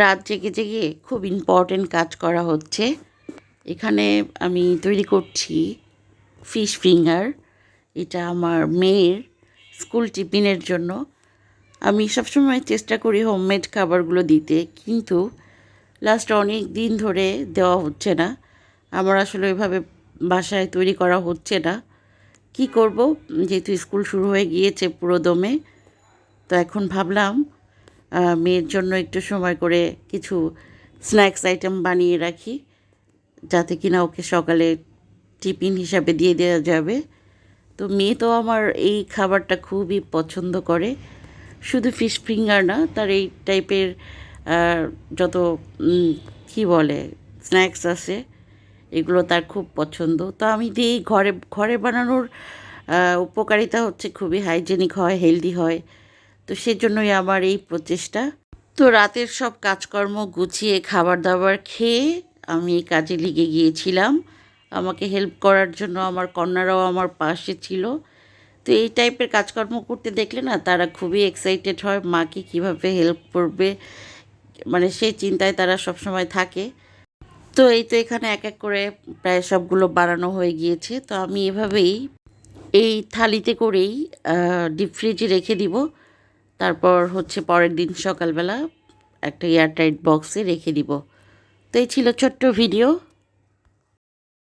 রাত জেগে জেগে খুব ইম্পর্টেন্ট কাজ করা হচ্ছে। এখানে আমি তৈরি করছি ফিশ ফিঙ্গার। এটা আমার মেয়ের স্কুল টিফিনের জন্য। আমি সবসময় চেষ্টা করি হোমমেড খাবারগুলো দিতে, কিন্তু লাস্ট অনেক দিন ধরে দেওয়া হচ্ছে না। আমার আসলে ওইভাবে বাসায় তৈরি করা হচ্ছে না। কি করব, যেহেতু স্কুল শুরু হয়ে গিয়েছে পুরো দমে, তো এখন ভাবলাম মেয়ের জন্য একটু সময় করে কিছু স্ন্যাক্স আইটেম বানিয়ে রাখি, যাতে কিনা ওকে সকালে টিফিন হিসাবে দিয়ে দেওয়া যাবে। তো মেয়ে তো আমার এই খাবারটা খুবই পছন্দ করে। শুধু ফিশ ফিঙ্গার না, তার এই টাইপের যত কী বলে স্ন্যাক্স আছে, এগুলো তার খুব পছন্দ। তো আমি দিই ঘরে ঘরে বানানোর উপকারিতা হচ্ছে খুবই হাইজেনিক হয়, হেলদি হয়। তো সেজন্যই আমার এই প্রচেষ্টা। তো রাতের সব কাজকর্ম গুছিয়ে খাবার দাবার খেয়ে আমি এই কাজে লেগে গিয়েছিলাম। আমাকে হেল্প করার জন্য আমার কন্যারাও আমার পাশে ছিল। তো এই টাইপের কাজকর্ম করতে দেখলে না তারা খুবই এক্সাইটেড হয়, মাকে কীভাবে হেল্প করবে, মানে সেই চিন্তায় তারা সবসময় থাকে। তো এই তো এখানে এক এক করে প্রায় সবগুলো বানানো হয়ে গিয়েছে। তো আমি এভাবেই এই থালিতে করেই ডিপ ফ্রিজে রেখে দিব। তারপর হচ্ছে পরের দিন সকালবেলা একটা এয়ারটাইট বক্সে রেখে দিব। তো এই ছিল ছোট্ট ভিডিও।